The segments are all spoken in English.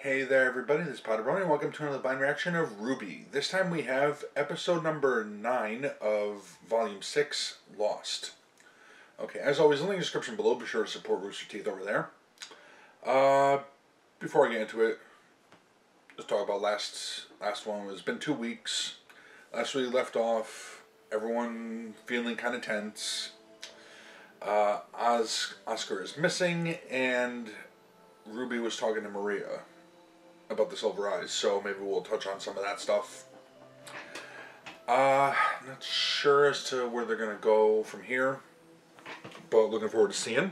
Hey there everybody, this is PotterBrony and welcome to another blind reaction of RWBY. This time we have episode number 9 of volume 6, Lost. Okay, as always, link in the description below. Be sure to support Rooster Teeth over there. Before I get into it, let's talk about last one. It's been 2 weeks. Last week we left off, everyone feeling kind of tense. Oscar is missing, and RWBY was talking to Maria about the Silver Eyes, so maybe we'll touch on some of that stuff. Not sure as to where they're going to go from here, but looking forward to seeing.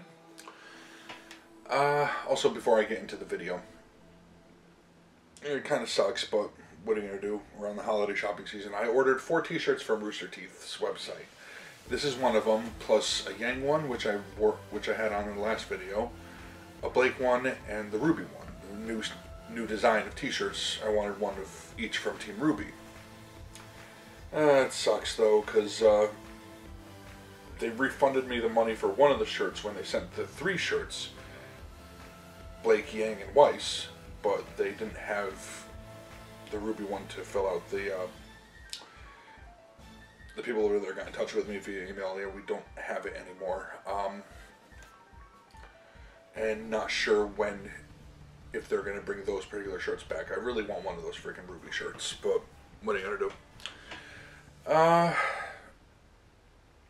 Also, before I get into the video, it kind of sucks, but what are you going to do? We're on the holiday shopping season. I ordered 4 t-shirts from Rooster Teeth's website. This is one of them, plus a Yang one, which I had on in the last video, a Blake one, and the RWBY one. The new design of t-shirts. I wanted one of each from Team RWBY. It sucks though, because they refunded me the money for one of the shirts when they sent the 3 shirts, Blake, Yang, and Weiss, but they didn't have the RWBY one to fill out. The people over there got in touch with me via email. Yeah, we don't have it anymore. And not sure if they're going to bring those particular shirts back. I really want one of those freaking RWBY shirts, but what are you going to do?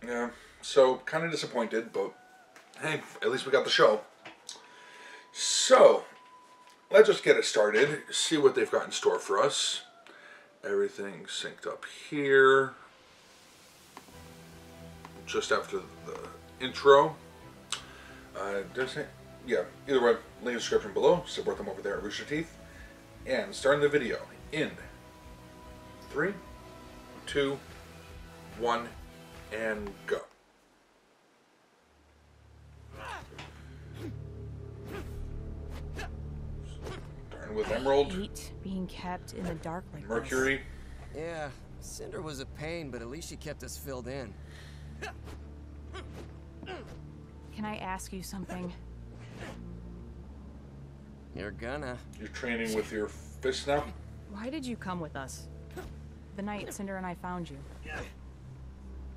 Yeah, so kind of disappointed, but hey, at least we got the show. So, let's just get it started, see what they've got in store for us. Everything's synced up here. Just after the intro. Yeah, either way, link in the description below. Support them over there at Rooster Teeth. And starting the video in 3, 2, 1, and go. Starting with Emerald. I hate being kept in the dark like Mercury. this. Yeah, Cinder was a pain, but at least she kept us filled in. Can I ask you something? You're gonna. You're training with your fist now? Why did you come with us? The night Cinder and I found you.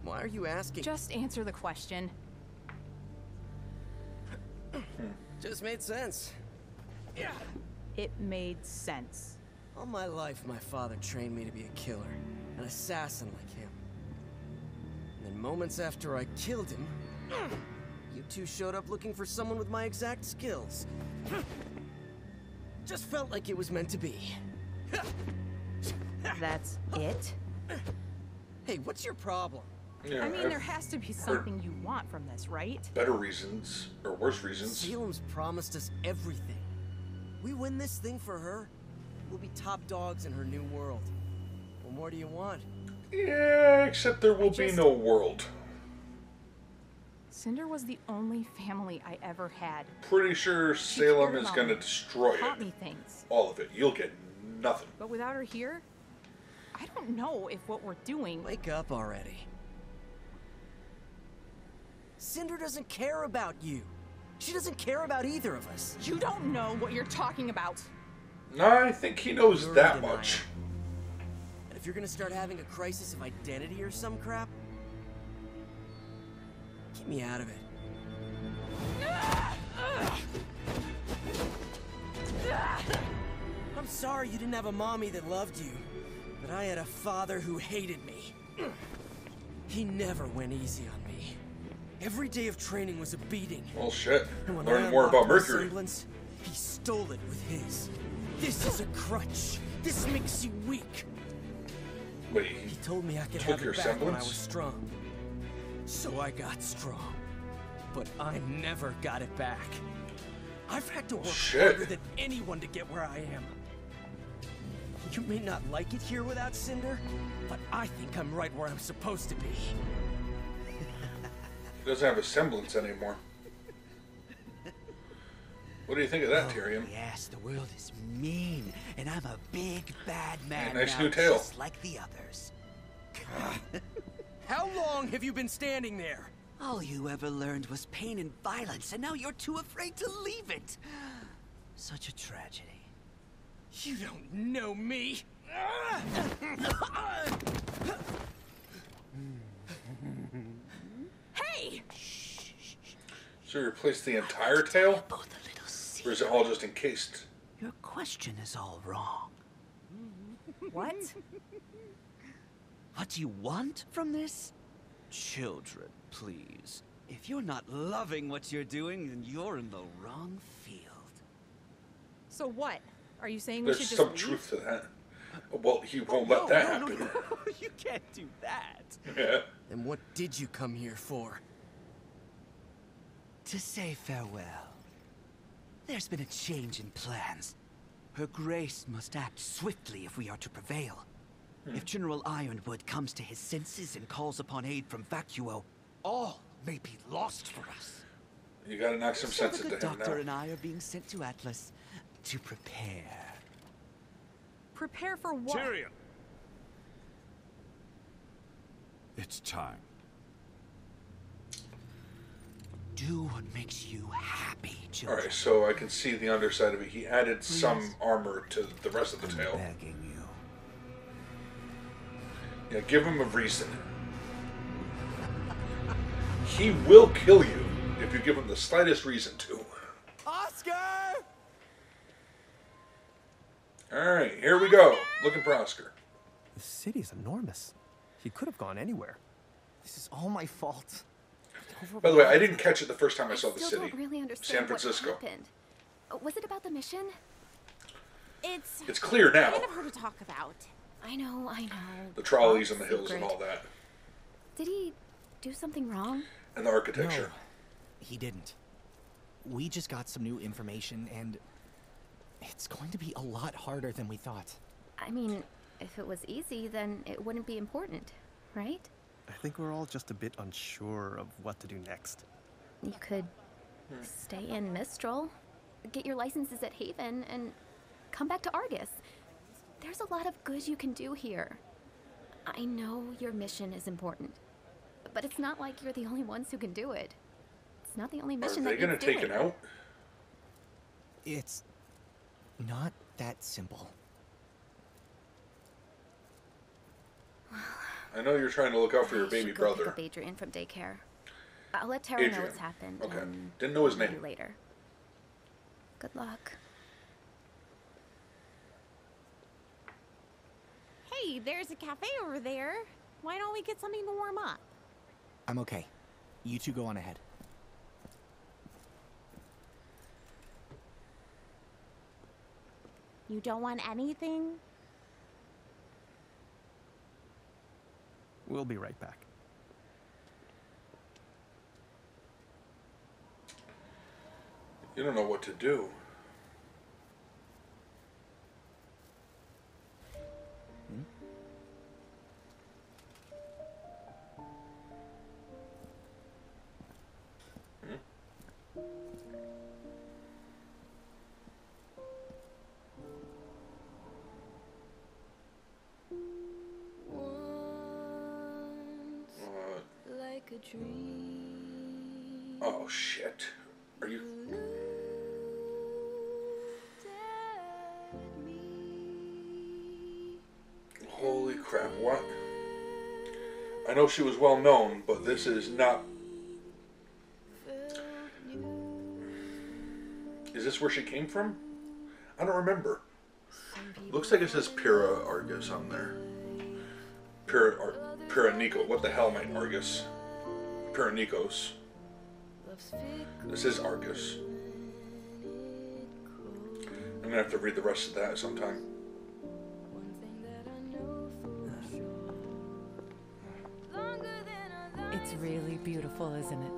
Why are you asking? Just answer the question. Just made sense. It made sense. All my life, my father trained me to be a killer, an assassin like him. And then moments after I killed him, you two showed up looking for someone with my exact skills. Just felt like it was meant to be. That's it? Hey, what's your problem? Yeah, I mean, there has to be something you want from this, right? better reasons, or worse reasons. Salem's promised us everything. We win this thing for her, we'll be top dogs in her new world. What more do you want? Yeah, except there will be no world. Cinder was the only family I ever had. Pretty sure Salem is going to destroy Taught it. me things. All of it. You'll get nothing. But without her here, I don't know if what we're doing... Wake up already. Cinder doesn't care about you. She doesn't care about either of us. You don't know what you're talking about. I think he knows You're that in denial. much. And if you're gonna start having a crisis of identity or some crap, keep me out of it. I'm sorry you didn't have a mommy that loved you, but I had a father who hated me. He never went easy on me. Every day of training was a beating. Well, shit. And when Learn I more about unlocked my Mercury. semblance, he stole it with his. This is a crutch. This makes you weak. Wait, He told me I could took have your it back when I semblance? was strong. So I got strong. But I never got it back. I've had to work harder than anyone to get where I am. You may not like it here without Cinder, but I think I'm right where I'm supposed to be. He doesn't have a semblance anymore. What do you think of that, Tyrion? Yes, the world is mean, and I'm a big bad man Hey, nice now, new tail. just like the others. How long have you been standing there? All you ever learned was pain and violence, and now you're too afraid to leave it. Such a tragedy. You don't know me. Hey! So you replaced the entire tail? Both a little Or is it all just encased? Your question is all wrong. What? What do you want from this? Children, please. If you're not loving what you're doing, then you're in the wrong field. So what? Are you saying we There's should just some leave? truth to that. Well, he won't let that happen. No. You can't do that. Yeah. And what did you come here for? To say farewell. There's been a change in plans. Her Grace must act swiftly if we are to prevail. If General Ironwood comes to his senses and calls upon aid from Vacuo, all may be lost for us. You gotta knock some So sense the into good him doctor now. and I are being sent to Atlas to prepare. Prepare for what? Tyrion! It's time. Do what makes you happy, children. Alright, so I can see the underside of it. He added some armor to the rest of the I'm tail. begging you. Yeah, give him a reason. He will kill you if you give him the slightest reason to. Oscar! Alright, here we go. Looking for Oscar. The city's enormous. He could have gone anywhere. This is all my fault. By the way, I didn't catch it the first time I saw the still city. don't really understand San Francisco. what happened. Was it about the mission? It's clear now. kind of hard to talk about. I know. The trolleys and the Top hills and secret. all that. Did he do something wrong? And the architecture. No, he didn't. We just got some new information, and it's going to be a lot harder than we thought. I mean, if it was easy, then it wouldn't be important, right? I think we're all just a bit unsure of what to do next. You could stay in Mistral, get your licenses at Haven, and come back to Argus. There's a lot of good you can do here. I know your mission is important, but it's not like you're the only ones who can do it. It's not the only Are mission they that gonna needs take doing. it out? It's not that simple. I know you're trying to look out for your I baby should go brother. pick up Adrian from daycare. I'll let Tara know Adrian. what's happened. Okay. and Didn't know his call you name. later. Good luck. Hey, there's a cafe over there. Why don't we get something to warm up? I'm okay. You two go on ahead. You don't want anything? We'll be right back. You don't know what to do. Like a dream. Oh shit. Are you? Holy crap, what? I know she was well known, but this is not... Is this where she came from? I don't remember. Looks like it says Pyrrha Argus on there. Pyrrha Nico. What the hell am I, Argus? Pyrrha Nikos. This is Argus. I'm gonna have to read the rest of that sometime. It's really beautiful, isn't it?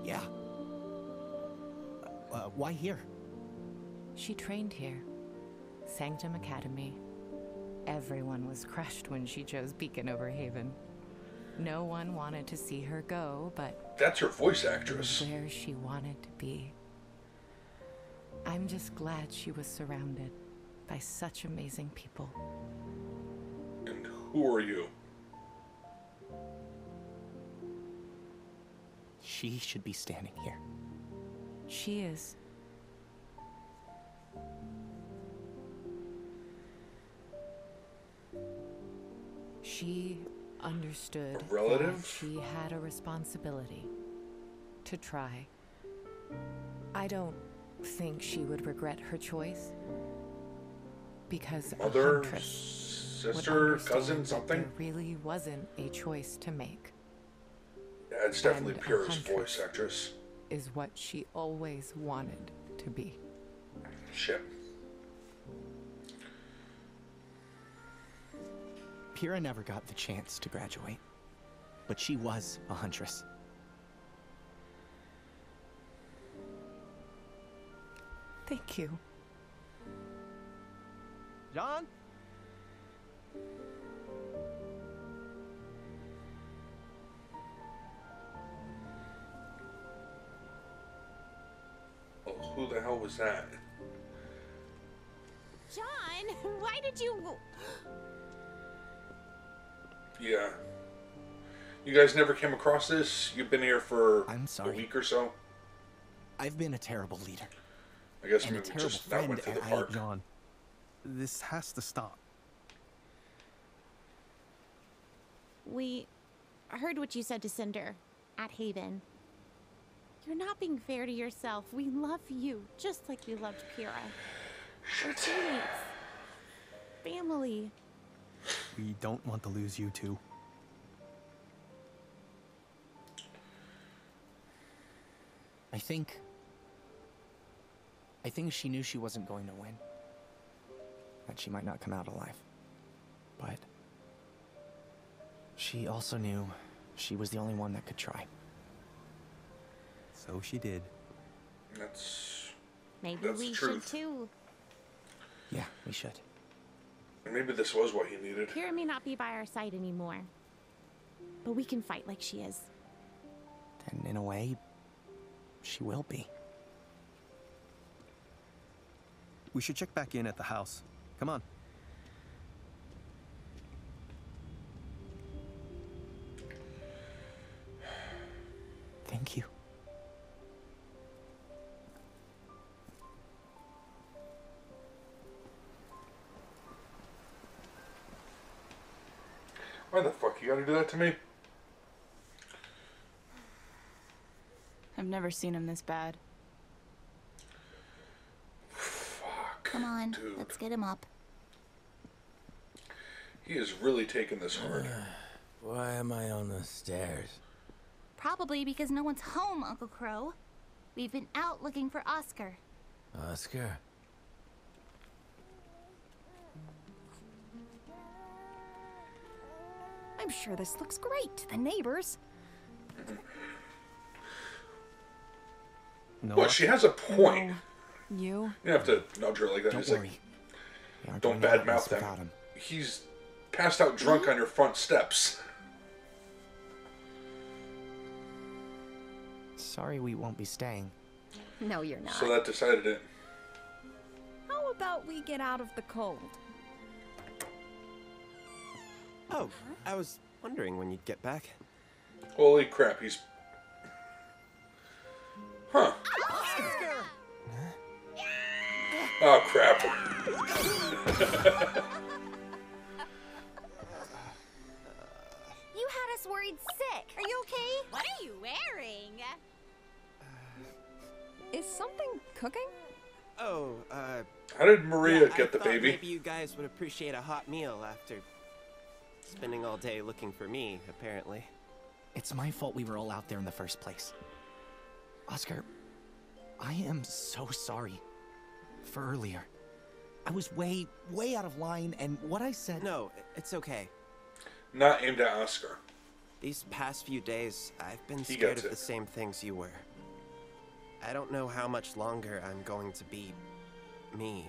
Yeah. Why here? She trained here. Sanctum Academy. Everyone was crushed when she chose Beacon over Haven. No one wanted to see her go, but That's her voice actress. where she wanted to be. I'm just glad she was surrounded by such amazing people. And who are you? she should be standing here. She is. She understood A relative? that she had a responsibility to try. I don't think she would regret her choice, because Mother, a huntress would sister, understand cousin, that something? there really wasn't a choice to make. Yeah, it's definitely And a Pyrrha's huntress voice actress. is what she always wanted to be. Shit. Pyrrha never got the chance to graduate, but she was a huntress. Thank you. John? Oh, who the hell was that? John, why did you... Yeah. You guys never came across this? You've been here for I'm sorry. a week or so? I've been a terrible leader. I guess And we a terrible just not friend, went through the and I- park. John, this has to stop. We heard what you said to Cinder at Haven. You're not being fair to yourself. We love you, just like we loved Pyrrha. We're teammates. Family. We don't want to lose you two. I think she knew she wasn't going to win. That she might not come out alive. But she also knew she was the only one that could try. So she did. Maybe That's we the should truth. too. Yeah, we should. And maybe this was what he needed. Pyrrha may not be by our side anymore, but we can fight like she is. And in a way, she will be. We should check back in at the house. Come on. Thank you. Why the fuck you gotta do that to me? I've never seen him this bad. Fuck. Come on, dude. let's get him up. He is really taking this hard. Why am I on the stairs? Probably because no one's home, Uncle Crow. We've been out looking for Oscar. Oscar? I'm sure this looks great to the neighbors. No. Well, she has a point. You? You have to nudge her like that. Don't He's worry. We aren't don't going out badmouth this without him. him. He's passed out drunk on your front steps. Sorry we won't be staying. No, you're not. So that decided it. How about we get out of the cold? Oh, I was wondering when you'd get back. Holy crap, he's... Huh. Oscar! Oh, crap. You had us worried sick. Are you okay? What are you wearing? Is something cooking? Oh, How did Maria yeah, get the I thought baby? Maybe you guys would appreciate a hot meal after spending all day looking for me, apparently. It's my fault we were all out there in the first place. Oscar, I am so sorry for earlier. I was way out of line, and what I said... No, it's okay. Not aimed at Oscar. These past few days, I've been He scared gets of it. the same things you were. I don't know how much longer I'm going to be me.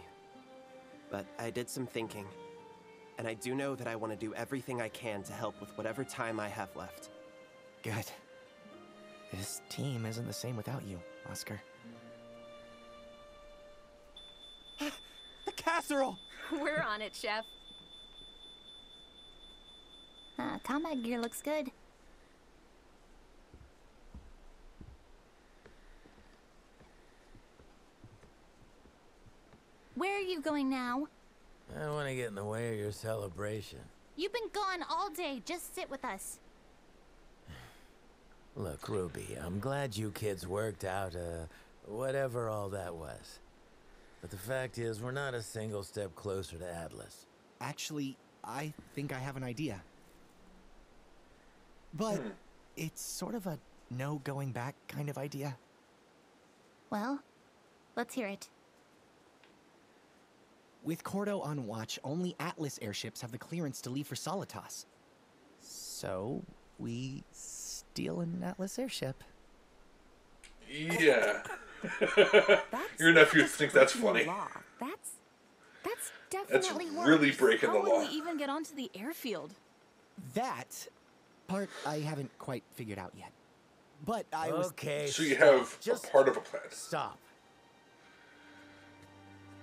But I did some thinking, and I do know that I want to do everything I can to help with whatever time I have left. Good. This team isn't the same without you, Oscar. The casserole! We're on it, Chef. Combat gear looks good. you going now? I don't want to get in the way of your celebration. You've been gone all day. Just sit with us. Look, Ruby, I'm glad you kids worked out, whatever all that was. But the fact is, we're not a single step closer to Atlas. Actually, I think I have an idea. But it's sort of a no going back kind of idea. Well, let's hear it. With Cordo on watch, only Atlas airships have the clearance to leave for Solitas. So, we steal an Atlas airship. Yeah. Your nephew thinks that's funny. That's definitely That's worse. really breaking the How law. would we even get onto the airfield? That part I haven't quite figured out yet. But I was... Okay, So you have just a part of a plan. Stop.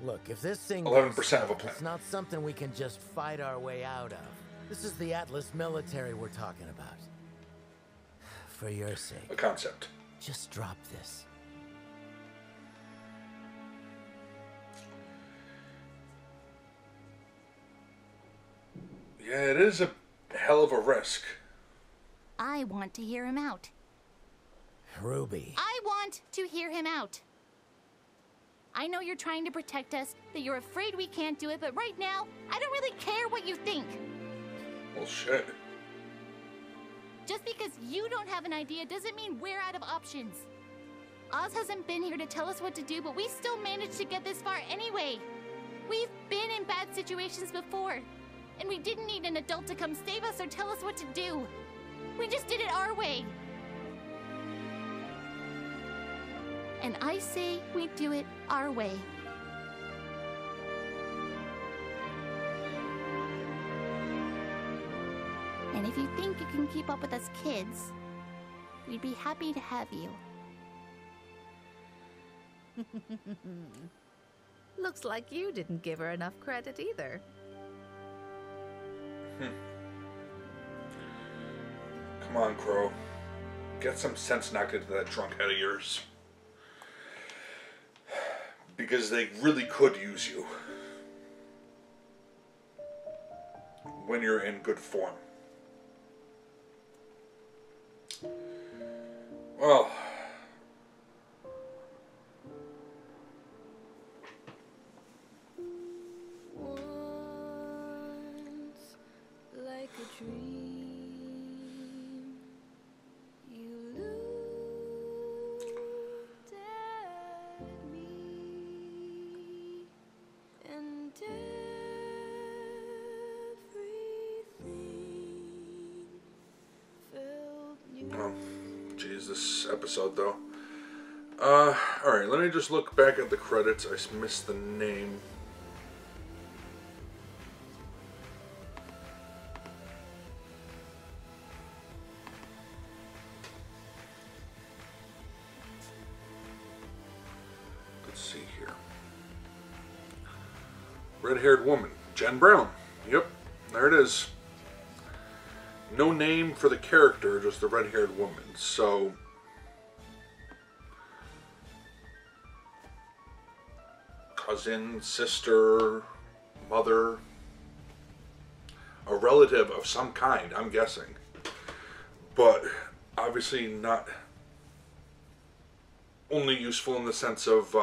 Look, if this thing 11% goes of a south, plan. it's not something we can just fight our way out of. This is the Atlas military we're talking about. For your sake. A concept. Just drop this. Yeah, it is a hell of a risk. I want to hear him out. Ruby. I want to hear him out. I know you're trying to protect us, that you're afraid we can't do it, but right now, I don't really care what you think. Well, shit. Just because you don't have an idea doesn't mean we're out of options. Oz hasn't been here to tell us what to do, but we still managed to get this far anyway. We've been in bad situations before, and we didn't need an adult to come save us or tell us what to do. We just did it our way. And I say we do it our way. And if you think you can keep up with us kids, we'd be happy to have you. Looks like you didn't give her enough credit either. Come on, Crow. Get some sense knocked into that drunk head of yours. Because they really could use you. When you're in good form. Well... Once, like a dream, you looked at me, and everything felt new. Oh, geez, this episode, though. Alright, let me just look back at the credits. I missed the name. Let's see here. Red-haired woman. Jen Brown. Yep, there it is. No name for the character, just the red-haired woman. So... cousin, sister, mother, a relative of some kind, I'm guessing. But obviously not only useful in the sense of,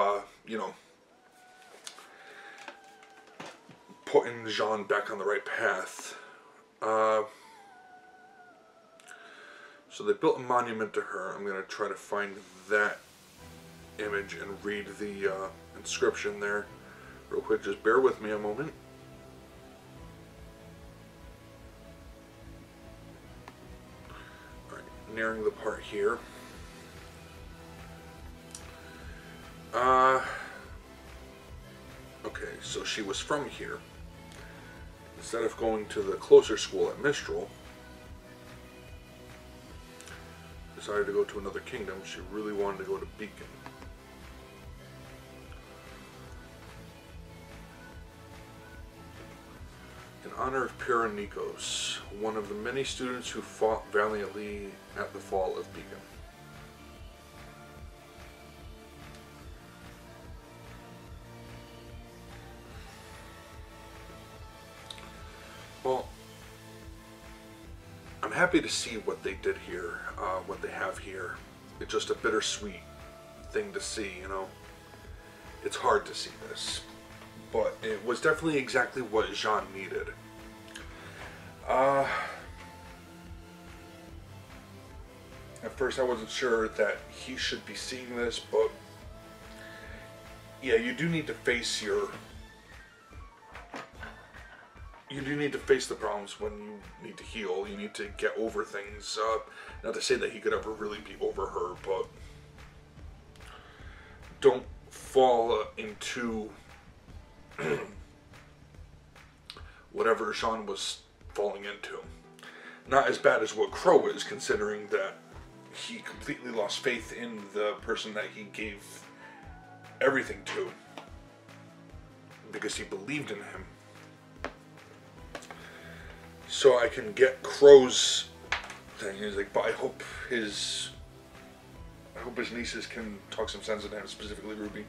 you know, putting Jean back on the right path. So they built a monument to her. I'm going to try to find that image and read the inscription there real quick. Just bear with me a moment. Alright, nearing the part here. Okay, so she was from here. Instead of going to the closer school at Mistral, decided to go to another kingdom. She really wanted to go to Beacon. In honor of Pyrrha Nikos, one of the many students who fought valiantly at the fall of Beacon. I'm happy to see what they did here, what they have here. It's just a bittersweet thing to see, you know. It's hard to see this, but it was definitely exactly what Jean needed. At first I wasn't sure that he should be seeing this, but yeah, you do need to face the problems when you need to heal. You need to get over things. Not to say that he could ever really be over her, but don't fall into whatever Jean was falling into. Not as bad as what Crow is, considering that he completely lost faith in the person that he gave everything to because he believed in him. So I can get Crow's thing. He's like, but I hope his nieces can talk some sense into him, specifically Ruby.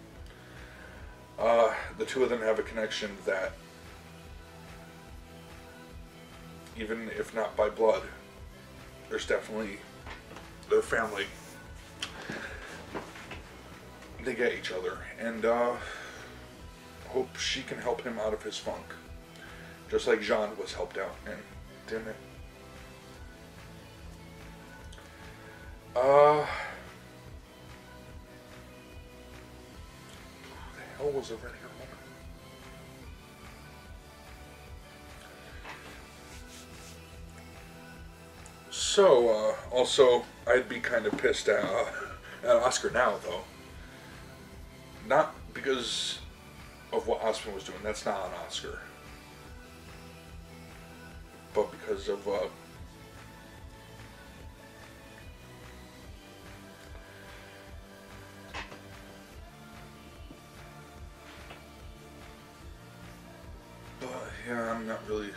The two of them have a connection that, even if not by blood, there's definitely their family. They get each other, and hope she can help him out of his funk. Just like Jean was helped out, and didn't it? Who the hell was already her woman? So, also, I'd be kind of pissed at Oscar now, though. Not because of what Oscar was doing, that's not on Oscar. But because of, yeah, I'm not really,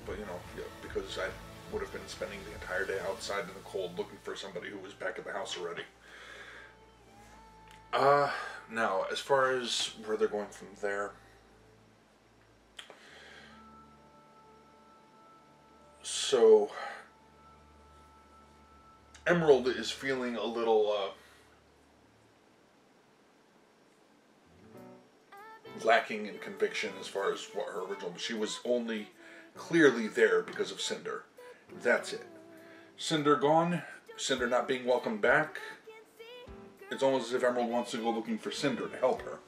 but you know, yeah, because I would have been spending the entire day outside in the cold looking for somebody who was back at the house already. Now, as far as where they're going from there, so Emerald is feeling a little lacking in conviction as far as what her original. She was only clearly there because of Cinder. That's it. Cinder gone. Cinder not being welcomed back. It's almost as if Emerald wants to go looking for Cinder to help her.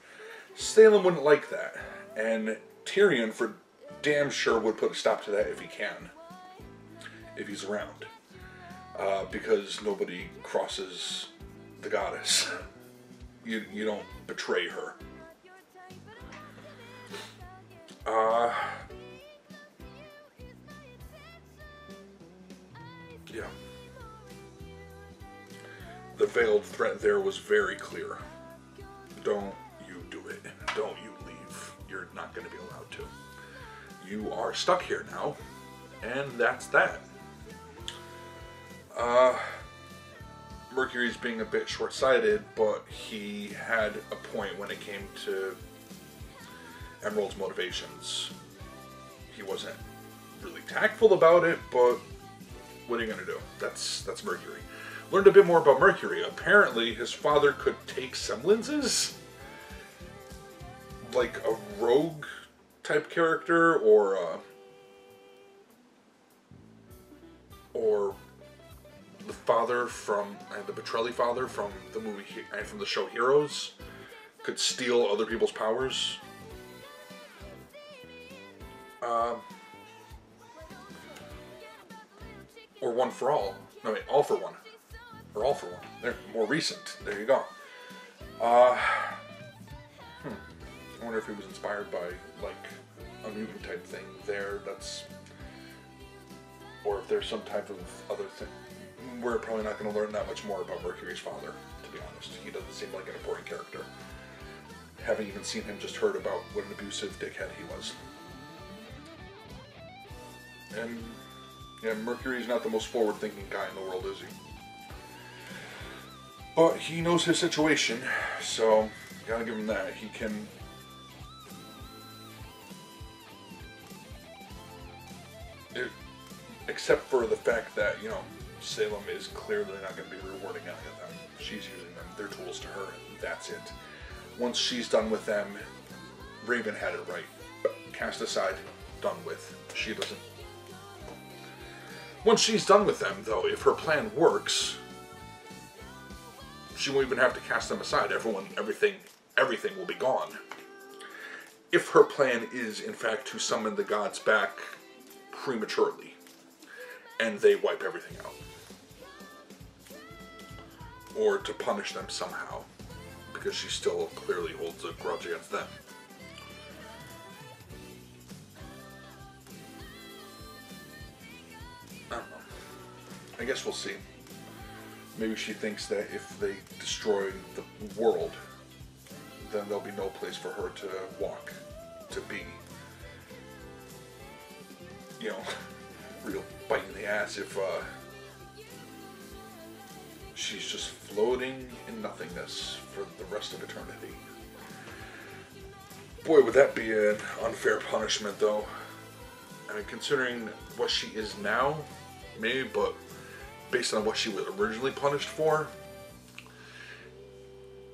Salem wouldn't like that, and Tyrion for damn sure would put a stop to that if he can. If he's around. Because nobody crosses the goddess. You don't betray her. Yeah. The veiled threat there was very clear. Don't you do it. Don't you leave. You're not going to be allowed to. You are stuck here now, and that's that. Mercury's being a bit short-sighted, but he had a point when it came to Emerald's motivations. He wasn't really tactful about it, but what are you gonna do? That's Mercury. Learned a bit more about Mercury. Apparently, his father could take semblances, like a rogue type character, or the father from the Petrelli father from the movie and from the show Heroes could steal other people's powers. Or One for All. No, wait, All for One. Or All for One. They're more recent. There you go. I wonder if he was inspired by, like, a mutant type thing there. Or if there's some type of other thing. We're probably not going to learn that much more about Mercury's father, to be honest. He doesn't seem like an important character. Haven't even seen him, just heard about what an abusive dickhead he was. And, yeah, Mercury's not the most forward-thinking guy in the world, is he? But he knows his situation, so gotta give him that. He can... Except for the fact that, you know, Salem is clearly not going to be rewarding any of them. She's using them. They're tools to her. That's it. Once she's done with them, Raven had it right. Cast aside, done with. She doesn't. Once she's done with them, though, if her plan works, she won't even have to cast them aside. Everything will be gone. If her plan is, in fact, to summon the gods back prematurely, and they wipe everything out. Or to punish them somehow, because she still clearly holds a grudge against them. I don't know. I guess we'll see. Maybe she thinks that if they destroy the world, then there'll be no place for her to walk, to be. You know, real bite in the ass if she's just floating in nothingness for the rest of eternity. Boy, would that be an unfair punishment, though. I mean, considering what she is now, maybe, but based on what she was originally punished for,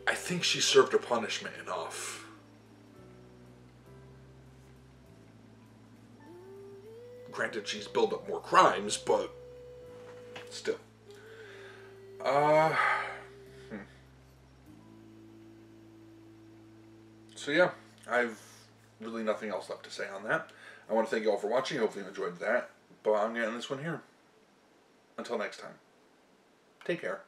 I think she served her punishment enough. Granted, she's built up more crimes, but still. So yeah, I've really nothing else left to say on that. I want to thank you all for watching. Hopefully you enjoyed that. But I'm going to end this one here. Until next time. Take care.